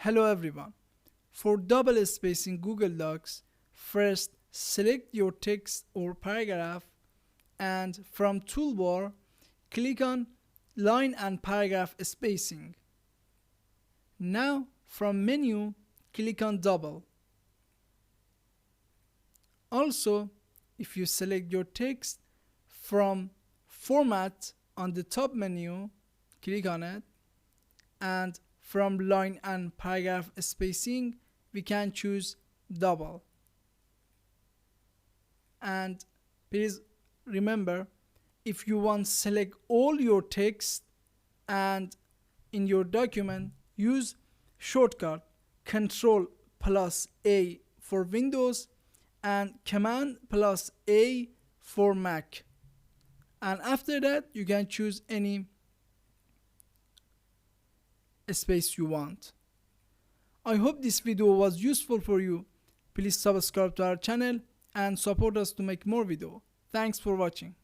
Hello everyone. For double space in Google Docs, first select your text or paragraph and from toolbar click on line and paragraph spacing. Now from menu click on double. Also, if you select your text from format on the top menu, click on it, and from line and paragraph spacing we can choose double. And please remember, if you want to select all your text and in your document, use shortcut Ctrl plus A for Windows and Command plus A for Mac, and after that you can choose any space you want. I hope this video was useful for you. Please subscribe to our channel and support us to make more videos. Thanks for watching.